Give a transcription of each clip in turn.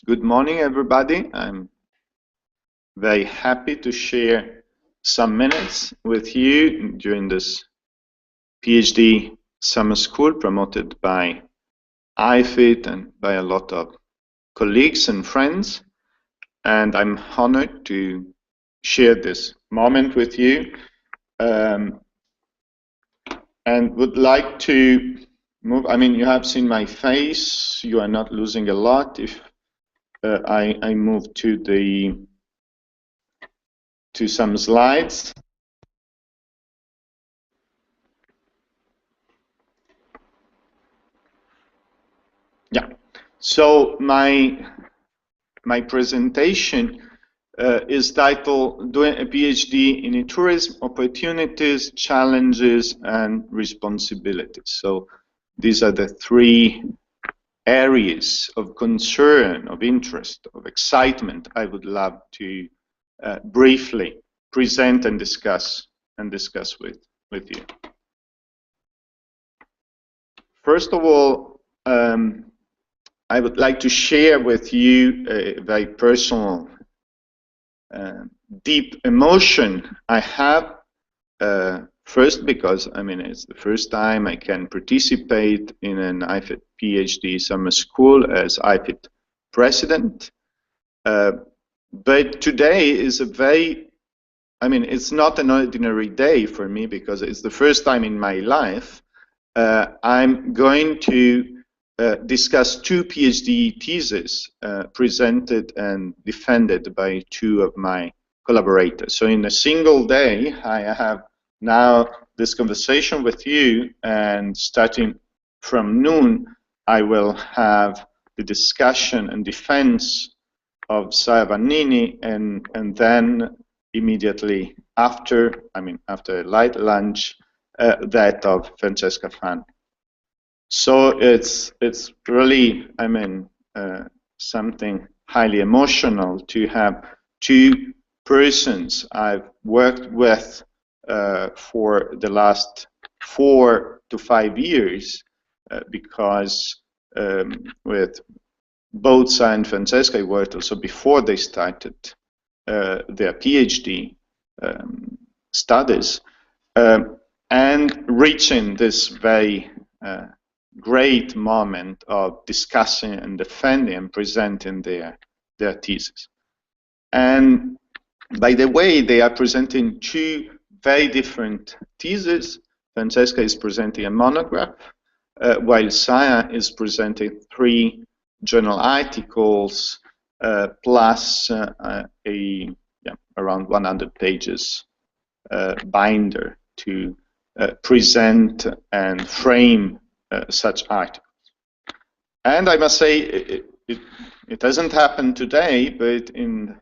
Good morning, everybody. I'm very happy to share some minutes with you during this PhD summer school promoted by IFITT and by a lot of colleagues and friends. And I'm honored to share this moment with you and would like to move. I mean, you have seen my face. You are not losing a lot if I move to some slides. Yeah. So my presentation is titled "Doing a PhD in eTourism: Opportunities, Challenges, and Responsibilities." So these are the three areas of concern, of interest, of excitement I would love to briefly present and discuss with you. First of all, I would like to share with you a very personal, deep emotion I have. First, because I mean it's the first time I can participate in an IFITT PhD summer school as IFITT President. But today is a very, I mean, it's not an ordinary day for me because it's the first time in my life I'm going to discuss two PhD theses presented and defended by two of my collaborators. So in a single day, I have now this conversation with you, and starting from noon, I will have the discussion and defense of Saya Vannini, and then immediately after, I mean, after a light lunch, that of Francesca Fan. So it's really, I mean, something highly emotional to have two persons I've worked with for the last 4 to 5 years, because with both Saya and Francesca I worked also before they started their PhD studies, and reaching this very great moment of discussing and defending and presenting their thesis. And by the way, they are presenting two very different theses. Francesca is presenting a monograph, while Saya is presenting 3 journal articles plus around 100 pages binder to present and frame such articles. And I must say, it hasn't happened today, but in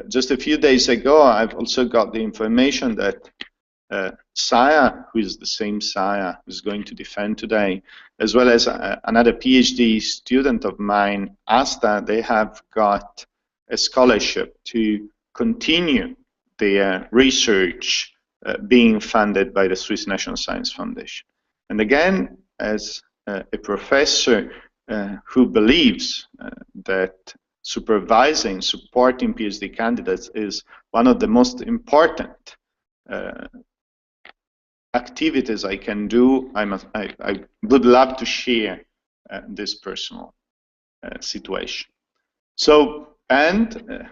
just a few days ago, I've also got the information that Saya, who is the same Saya who's going to defend today, as well as another PhD student of mine, Asta, they have got a scholarship to continue their research being funded by the Swiss National Science Foundation. And again, as a professor who believes that supervising, supporting PhD candidates is one of the most important activities I can do, I would love to share this personal situation. So, and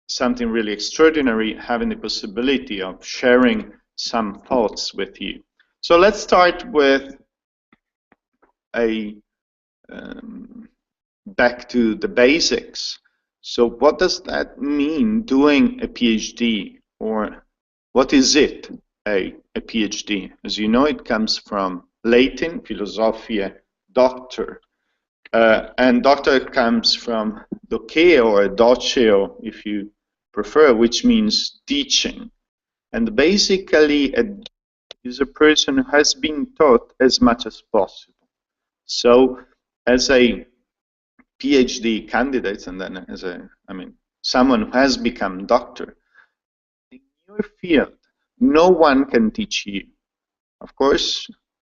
something really extraordinary, having the possibility of sharing some thoughts with you. So let's start with back to the basics. So what does that mean, doing a PhD, or what is it, a PhD? As you know, it comes from Latin, Philosophiae Doctor, and doctor comes from doceo or doceo, if you prefer, which means teaching. And basically, is a person who has been taught as much as possible. So, as a PhD candidate, and then as someone who has become doctor, in your field, no one can teach you. Of course,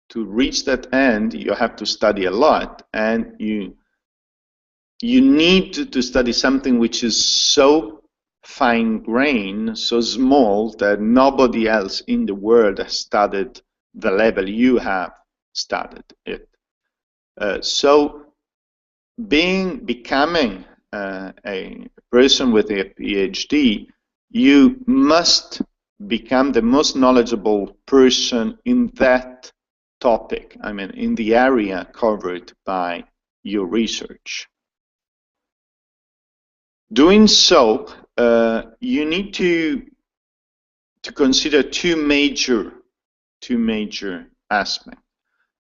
to reach that end, you have to study a lot, and you you need to study something which is so fine-grained, so small, that nobody else in the world has studied the level you have studied it. So becoming a person with a PhD, you must become the most knowledgeable person in that topic, I mean, in the area covered by your research. Doing so, you need to consider two major aspects.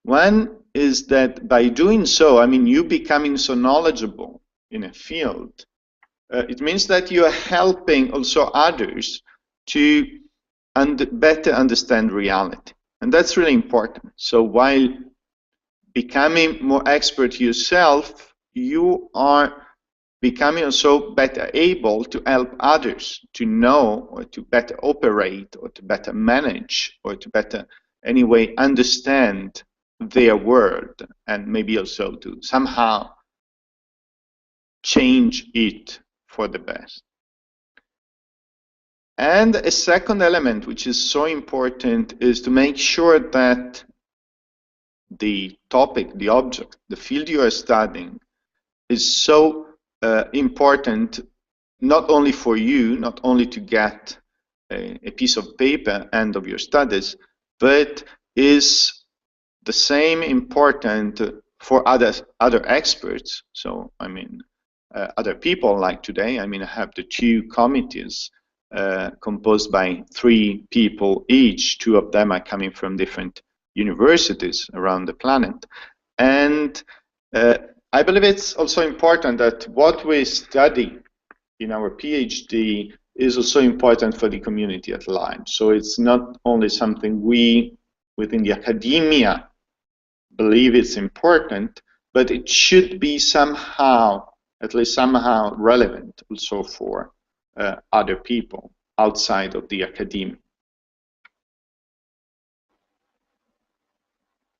One is that by doing so, I mean, you becoming so knowledgeable in a field, it means that you are helping also others to better understand reality. And that's really important. So while becoming more expert yourself, you are becoming also better able to help others to know, or to better operate, or to better manage, or to better anyway understand their world, and maybe also to somehow change it for the best. And a second element which is so important is to make sure that the topic, the object, the field you are studying is so important, not only for you, not only to get a piece of paper end of your studies, but is the same important for other experts. So I mean, other people like today, I mean, I have the two committees composed by 3 people each. 2 of them are coming from different universities around the planet. And I believe it's also important that what we study in our PhD is also important for the community at large. So it's not only something we within the academia believe it's important, but it should be somehow, at least somehow, relevant also for other people outside of the academia.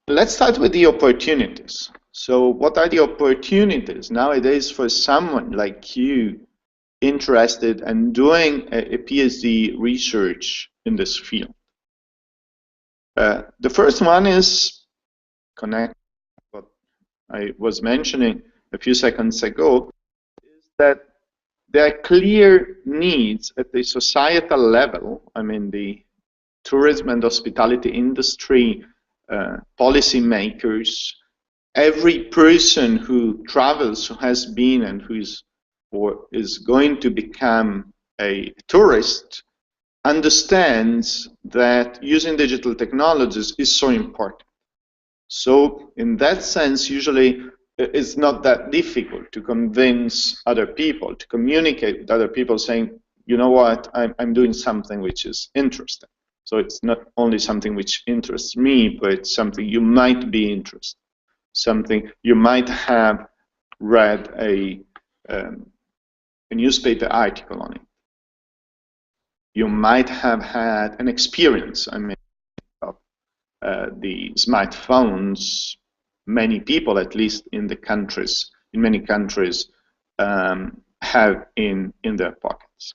Let's start with the opportunities. So what are the opportunities nowadays for someone like you interested in doing a PhD research in this field? The first one is connect what I was mentioning a few seconds ago, is that there are clear needs at the societal level. I mean, the tourism and hospitality industry, policy makers, every person who travels, who has been and who is or is going to become a tourist, understands that using digital technologies is so important. So in that sense, usually it's not that difficult to convince other people, to communicate with other people saying, you know what, I'm doing something which is interesting. So it's not only something which interests me, but it's something you might be interested in, something you might have read a newspaper article on it. You might have had an experience, I mean, of the smartphones. Many people, at least in the countries, in many countries, have in their pockets.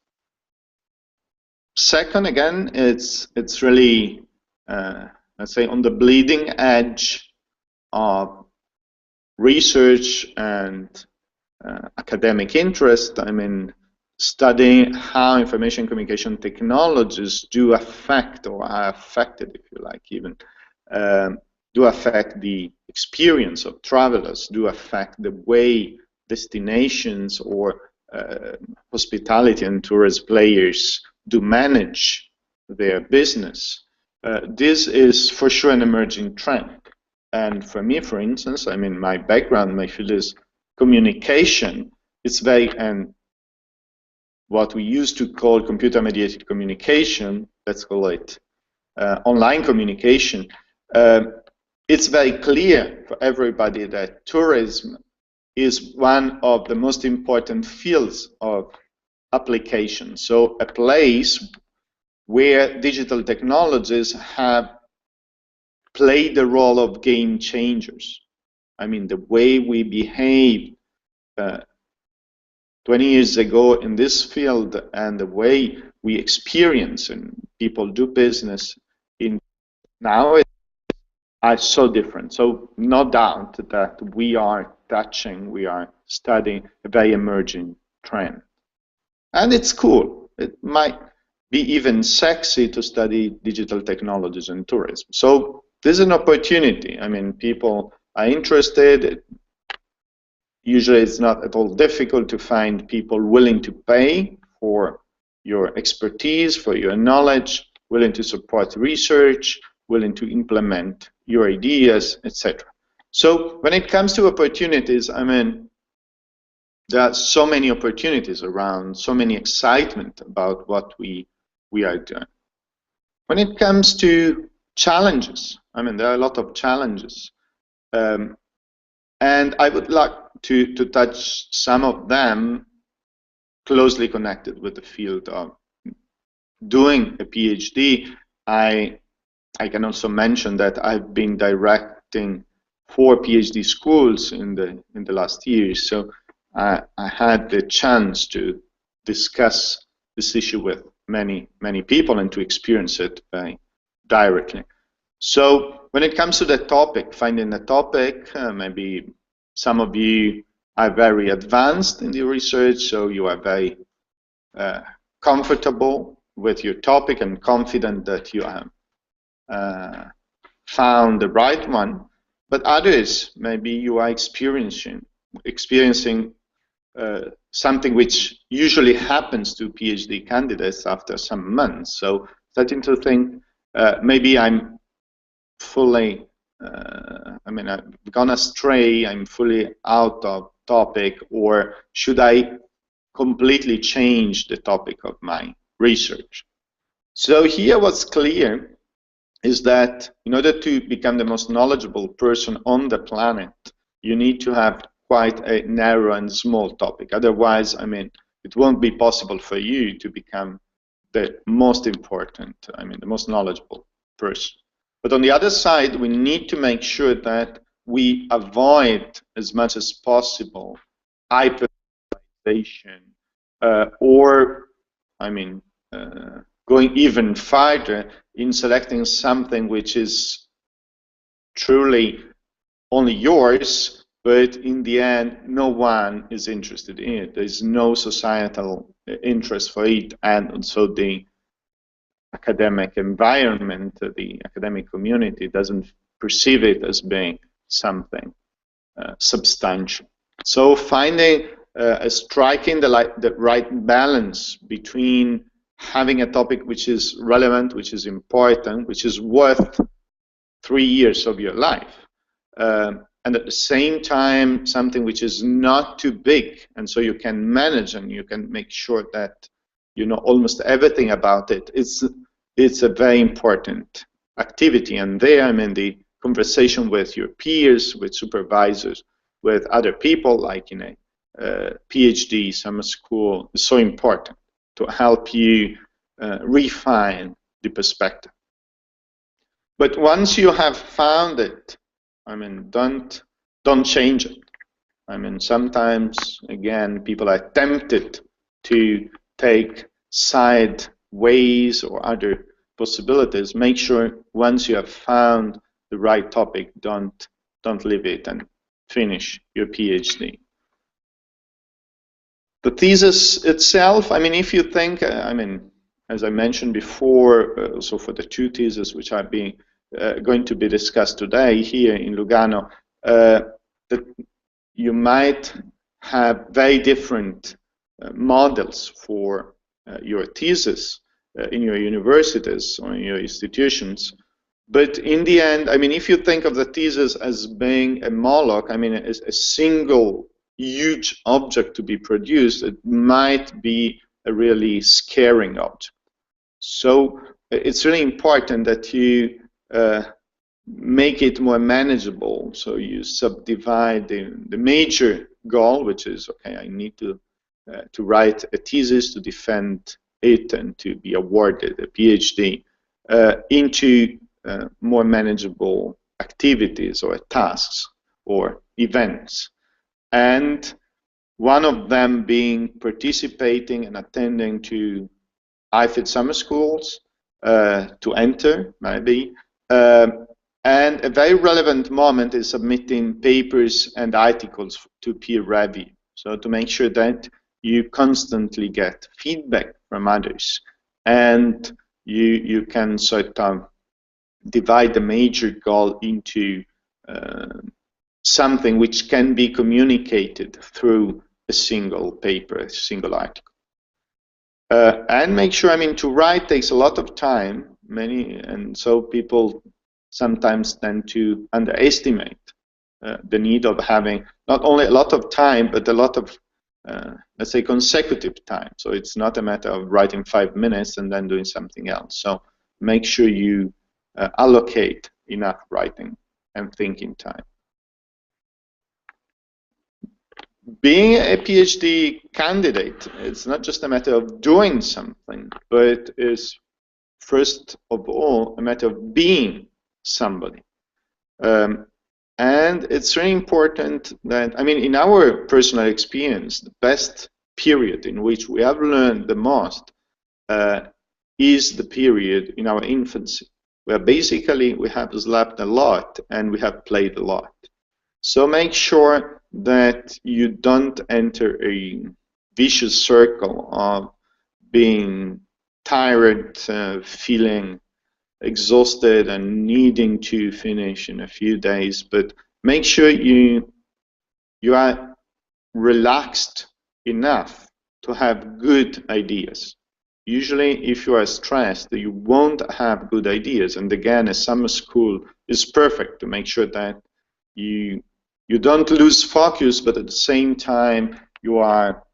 Second, again, it's really, let's say, on the bleeding edge of research and academic interest. I mean, studying how information communication technologies do affect, or are affected, if you like, even, do affect the experience of travelers, do affect the way destinations or hospitality and tourist players do manage their business. This is for sure an emerging trend. And for me, for instance, I mean, my background, my field is communication. It's very, and what we used to call computer-mediated communication, let's call it online communication. It's very clear for everybody that tourism is one of the most important fields of application. So a place where digital technologies have played the role of game changers. I mean, the way we behave 20 years ago in this field and the way we experience and people do business in now are so different. So no doubt that we are studying a very emerging trend. And it's cool. It might be even sexy to study digital technologies in tourism. So this is an opportunity. I mean, people are interested. Usually it's not at all difficult to find people willing to pay for your expertise, for your knowledge, willing to support research, willing to implement your ideas, etc. So when it comes to opportunities, I mean, there are so many opportunities around, so many excitement about what we are doing. When it comes to challenges, I mean, there are a lot of challenges. And I would like to touch some of them closely connected with the field of doing a PhD. I can also mention that I've been directing 4 PhD schools in the last years, so I had the chance to discuss this issue with many people and to experience it very directly. So when it comes to the topic, finding a topic, maybe some of you are very advanced in the research, so you are very comfortable with your topic and confident that you have found the right one. But others, maybe you are experiencing something which usually happens to PhD candidates after some months. So starting to think, maybe I'm fully, I mean, I've gone astray, I'm fully out of topic, or should I completely change the topic of my research? So here what's clear is that in order to become the most knowledgeable person on the planet, you need to have quite a narrow and small topic. Otherwise, I mean, it won't be possible for you to become the most important, I mean, the most knowledgeable person. But on the other side, we need to make sure that we avoid as much as possible hyperization or, I mean, going even farther in selecting something which is truly only yours, but in the end, no one is interested in it. There's no societal interest for it, and also the academic environment, the academic community doesn't perceive it as being something substantial. So finding, striking the right balance between having a topic which is relevant, which is important, which is worth 3 years of your life, and at the same time something which is not too big, and so you can manage and you can make sure that you know almost everything about it. It's a very important activity, and there, I mean, the conversation with your peers, with supervisors, with other people, like in a PhD, summer school, is so important to help you refine the perspective. But once you have found it, I mean, don't change it. I mean, sometimes, again, people are tempted to take side ways or other possibilities. Make sure once you have found the right topic, don't leave it and finish your PhD. The thesis itself, I mean, if you think, I mean, as I mentioned before, also for the 2 theses which are being going to be discussed today here in Lugano, that you might have very different models for your thesis in your universities or in your institutions. But in the end, I mean, if you think of the thesis as being a Moloch, I mean, a single huge object to be produced, it might be a really scaring object. So it's really important that you make it more manageable. So you subdivide the major goal, which is, okay, I need to write a thesis, to defend it, and to be awarded a PhD, into more manageable activities or tasks or events. And One of them being participating and attending to IFITT summer schools to enter, maybe. And a very relevant moment is submitting papers and articles to peer review. So to make sure that you constantly get feedback from others, and you can sort of divide the major goal into something which can be communicated through a single paper, a single article. And make sure, I mean, to write takes a lot of time, and so people sometimes tend to underestimate the need of having not only a lot of time, but a lot of, let's say, consecutive time. So it's not a matter of writing 5 minutes and then doing something else. So make sure you allocate enough writing and thinking time. Being a PhD candidate, it's not just a matter of doing something, but is first of all a matter of being somebody. And it's really important that, I mean, in our personal experience, the best period in which we have learned the most is the period in our infancy, where basically we have slept a lot and we have played a lot. So make sure that you don't enter a vicious circle of being tired, feeling exhausted and needing to finish in a few days, but make sure you are relaxed enough to have good ideas. Usually if you are stressed, you won't have good ideas, and again, a summer school is perfect to make sure that you don't lose focus, but at the same time you are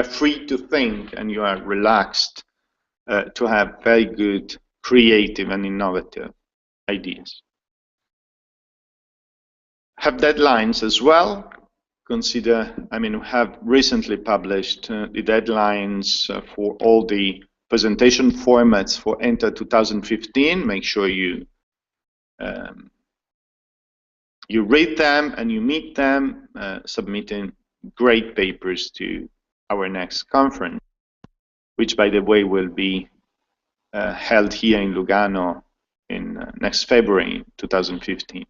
free to think and you are relaxed to have very good creative and innovative ideas. Have deadlines as well. Consider, I mean, we have recently published the deadlines for all the presentation formats for Enter 2015. Make sure you read them and you meet them, submitting great papers to our next conference, which, by the way, will be held here in Lugano in next February 2015.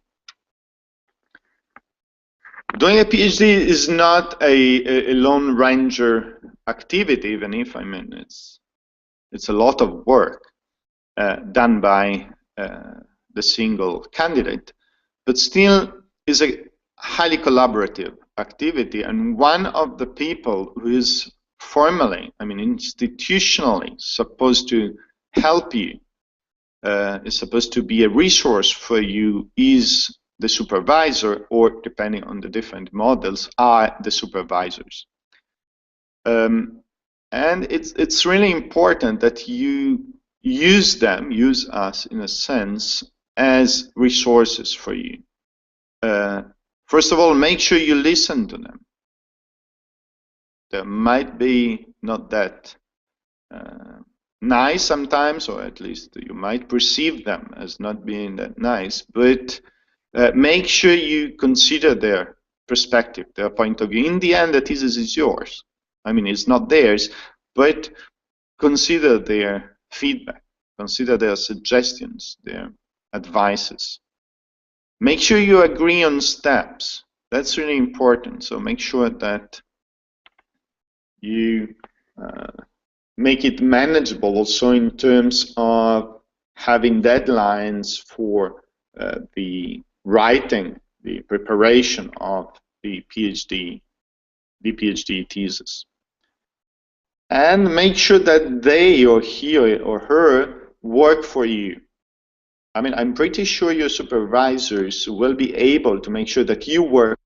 Doing a PhD is not a Lone Ranger activity, even if, I mean, it's a lot of work done by the single candidate, but still is a highly collaborative activity, and one of the people who is formally, I mean, institutionally supposed to help you, is supposed to be a resource for you, is the supervisor, or depending on the different models, are the supervisors. And it's really important that you use them, use us in a sense, as resources for you. First of all, make sure you listen to them. They might be not that nice sometimes, or at least you might perceive them as not being that nice, but make sure you consider their perspective, their point of view. In the end, the thesis is yours. I mean, it's not theirs, but consider their feedback, consider their suggestions, their advices. Make sure you agree on steps. That's really important. So make sure that you make it manageable also in terms of having deadlines for the writing, the preparation of the PhD thesis. And make sure that they, or he or her, work for you. I mean, I'm pretty sure your supervisors will be able to make sure that you work,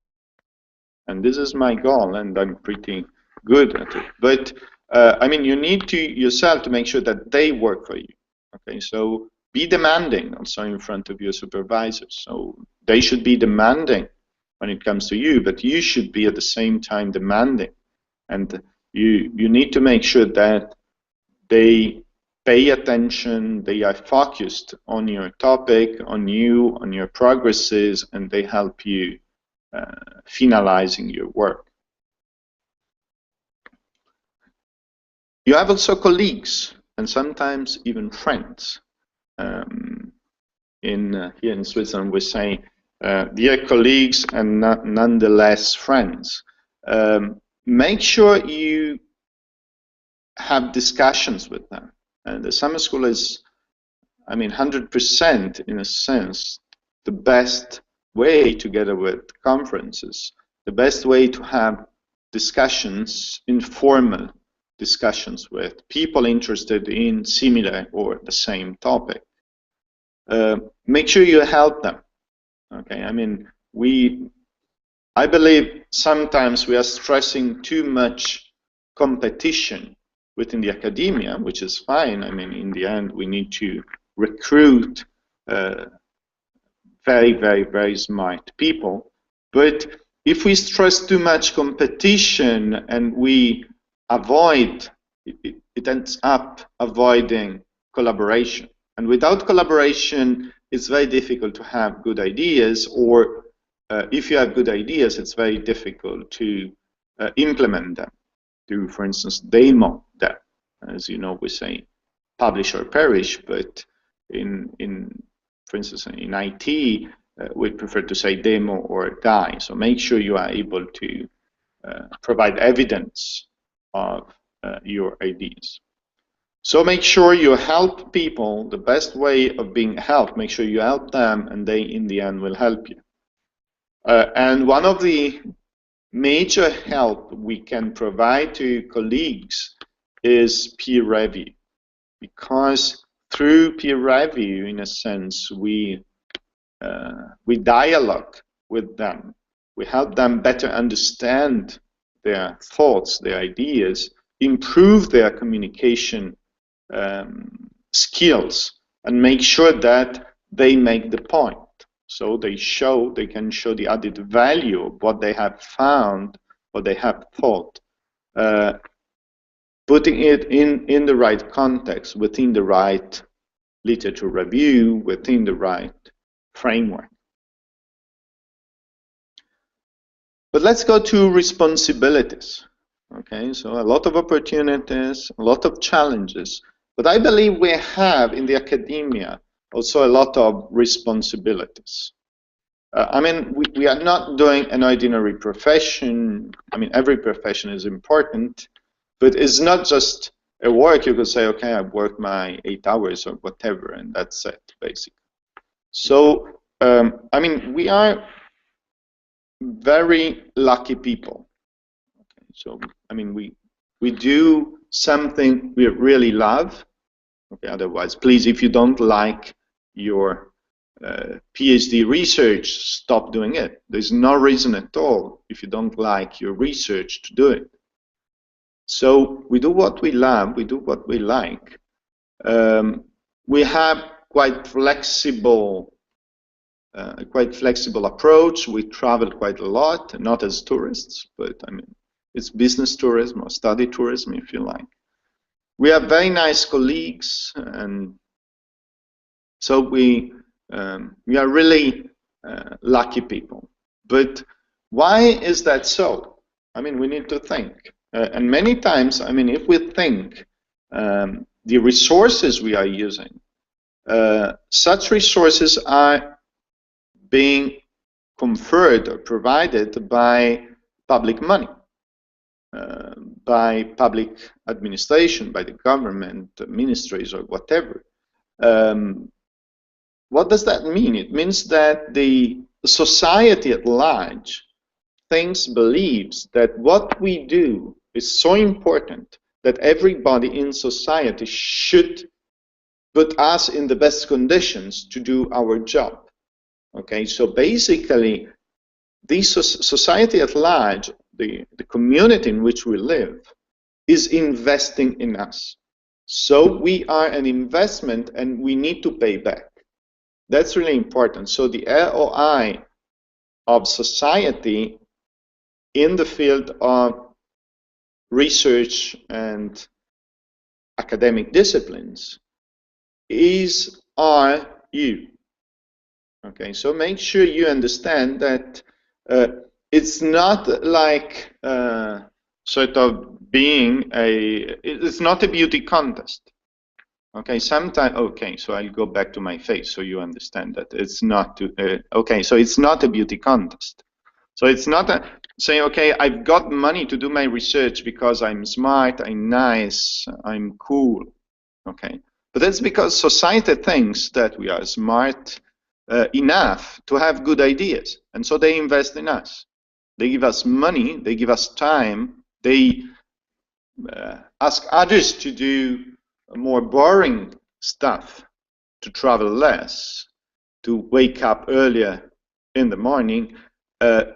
and this is my goal, and I'm pretty good at it. But I mean, you need to yourself to make sure that they work for you. Okay, so be demanding also in front of your supervisors. So they should be demanding when it comes to you, but you should be at the same time demanding, and you need to make sure that they pay attention, they are focused on your topic, on you, on your progresses, and they help you finalizing your work. You have also colleagues and sometimes even friends. Here in Switzerland, we say, dear colleagues and nonetheless friends. Make sure you have discussions with them. And the summer school is, 100% in a sense, the best way together with conferences, the best way to have discussions, informal discussions with people interested in similar or the same topic. Make sure you help them. Okay, I believe sometimes we are stressing too much competition within the academia, which is fine. In the end, we need to recruit very, very, very smart people. But if we stress too much competition and we avoid, it ends up avoiding collaboration. And without collaboration, it's very difficult to have good ideas, or if you have good ideas, it's very difficult to implement them, to, for instance, demo them. As you know, we say publish or perish, but for instance, in IT, we prefer to say demo or die. So make sure you are able to provide evidence of your ideas. So make sure you help people. The best way of being helped, make sure you help them, and they, in the end, will help you. And one of the major help we can provide to colleagues is peer review, because through peer review, in a sense, we dialogue with them. We help them better understand their thoughts, their ideas, improve their communication skills, and make sure that they make the point. So they can show the added value of what they have found, what they have thought, putting it in the right context, within the right literature review, within the right framework. But let's go to responsibilities. Okay, so a lot of opportunities, a lot of challenges, but I believe we have in the academia also a lot of responsibilities. We are not doing an ordinary profession. Every profession is important, but it's not just a work. You could say, okay, I've worked my 8 hours or whatever, and that's it, basically. So, we are very lucky people. Okay, so, we do something we really love. Okay, otherwise, please, if you don't like your PhD research, stop doing it. There's no reason at all, if you don't like your research, to do it. So we do what we love, we do what we like. We have quite flexible approach. We travel quite a lot, not as tourists, but it's business tourism or study tourism, if you like. We have very nice colleagues, and so we are really lucky people. But why is that so? We need to think. And many times, if we think the resources we are using, such resources are being conferred or provided by public money, by public administration, by the government, ministries, or whatever. What does that mean? It means that the society at large believes that what we do is so important that everybody in society should put us in the best conditions to do our job. Okay, so basically, the society at large, the community in which we live, is investing in us. So we are an investment, and we need to pay back. That's really important. So the ROI of society in the field of research and academic disciplines are you. Okay, so make sure you understand that it's not like sort of being it's not a beauty contest. Okay, sometimes, okay, so I'll go back to my face so you understand that it's not, okay, so it's not a beauty contest. So it's not saying, okay, I've got money to do my research because I'm smart, I'm nice, I'm cool, okay. But that's because society thinks that we are smart enough to have good ideas. And so they invest in us. They give us money, they give us time, they ask others to do more boring stuff, to travel less, to wake up earlier in the morning,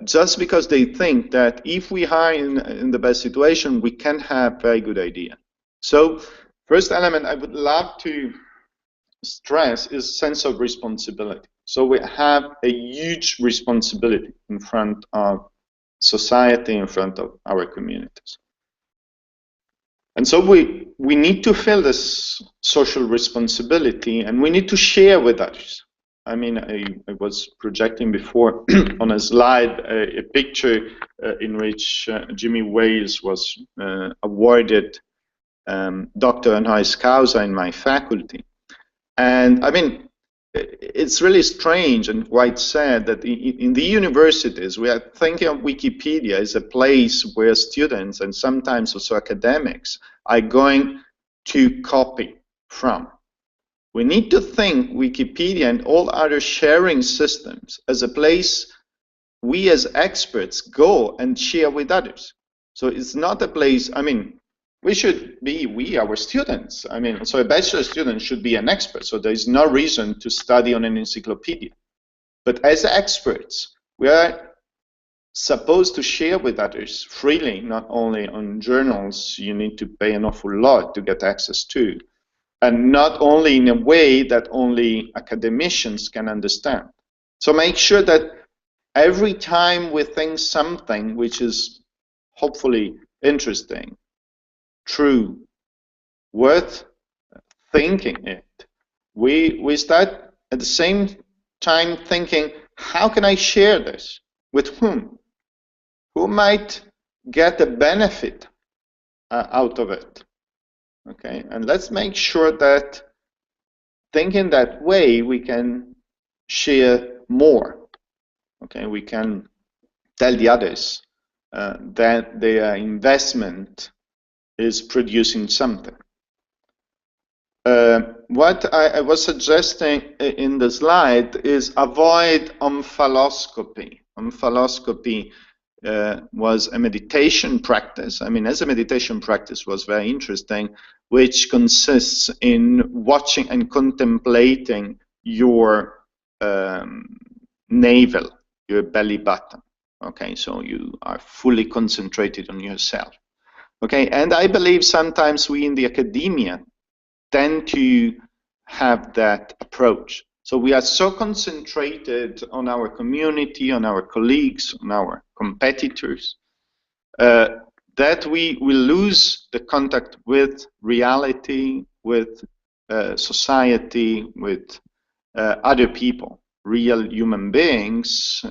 just because they think that if we are in the best situation, we can have very good idea. So first element I would love to stress is sense of responsibility. So we have a huge responsibility in front of society, in front of our communities. And so we need to feel this social responsibility, and we need to share with others. I mean, I was projecting before on a slide a picture in which Jimmy Wales was awarded Doctor honoris causa in my faculty. And I mean, it's really strange and quite sad that in the universities we are thinking of Wikipedia as a place where students and sometimes also academics are going to copy from. We need to think Wikipedia and all other sharing systems as a place we as experts go and share with others. So it's not a place, I mean, we, our students, I mean, so a bachelor student should be an expert, so there is no reason to study on an encyclopedia. But as experts, we are supposed to share with others freely, not only on journals you need to pay an awful lot to get access to, and not only in a way that only academicians can understand. So make sure that every time we think something which is hopefully interesting, true, worth thinking it, we start at the same time thinking, how can I share this? With whom? Who might get a benefit out of it? Okay, and let's make sure that thinking that way we can share more. Okay, we can tell the others that their investment is producing something. What I was suggesting in the slide is avoid omphalloscopy. Omphalloscopy was a meditation practice. I mean, as a meditation practice was very interesting, which consists in watching and contemplating your navel, your belly button. Okay, so you are fully concentrated on yourself. Okay, and I believe sometimes we in the academia tend to have that approach. So we are so concentrated on our community, on our colleagues, on our competitors, that we will lose the contact with reality, with society, with other people, real human beings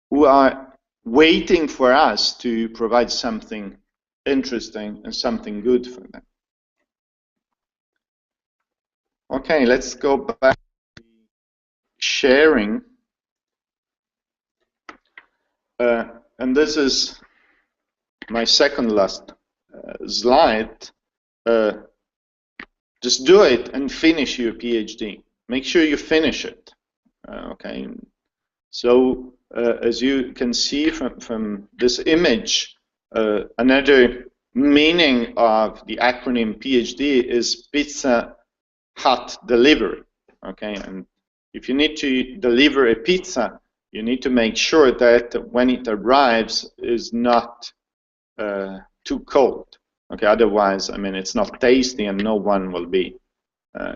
who are waiting for us to provide something interesting and something good for them. Okay, let's go back to sharing. And this is my second last slide. Just do it and finish your PhD. Make sure you finish it. Okay. So as you can see from this image, another meaning of the acronym PhD is Pizza Hut Delivery. Okay, and if you need to deliver a pizza, you need to make sure that when it arrives is not too cold. Okay, otherwise, I mean, it's not tasty and no one will be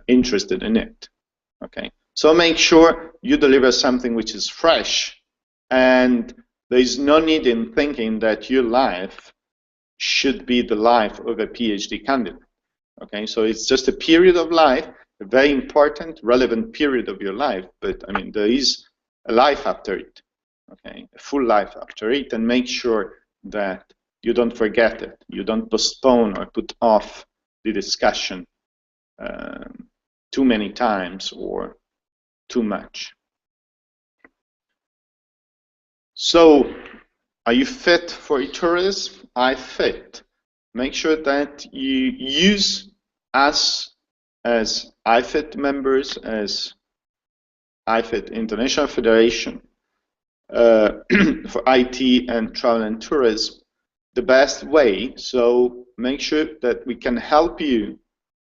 interested in it. Okay, so make sure you deliver something which is fresh, and there is no need in thinking that your life should be the life of a PhD candidate. Okay, so it's just a period of life, a very important, relevant period of your life, but I mean, there is a life after it. Okay, a full life after it, and make sure that you don't forget it. You don't postpone or put off the discussion too many times or too much. So, are you fit for eTourism? I fit. Make sure that you use us as IFITT members, as IFITT International Federation for IT and travel and tourism the best way. So make sure that we can help you,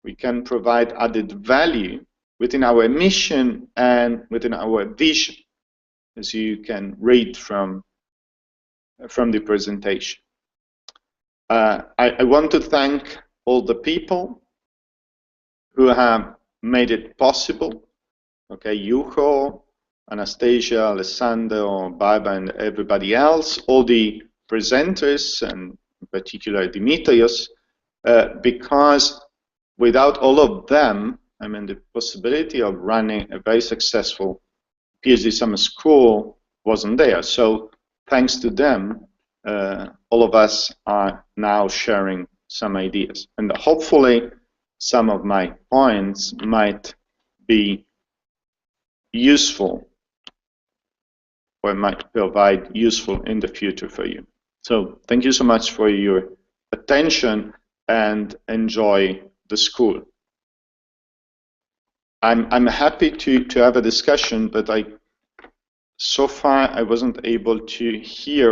we can provide added value within our mission and within our vision, as you can read from the presentation. I want to thank all the people who have made it possible. Okay, Yuko, Anastasia, Alessandro, Barbara, and everybody else, all the presenters, and in particular Dimitrios, because without all of them, I mean, the possibility of running a very successful PhD summer school wasn't there. So thanks to them, all of us are now sharing some ideas. And hopefully some of my points might be useful or might provide useful in the future for you. So thank you so much for your attention and enjoy the school. I'm happy to have a discussion, but so far I wasn't able to hear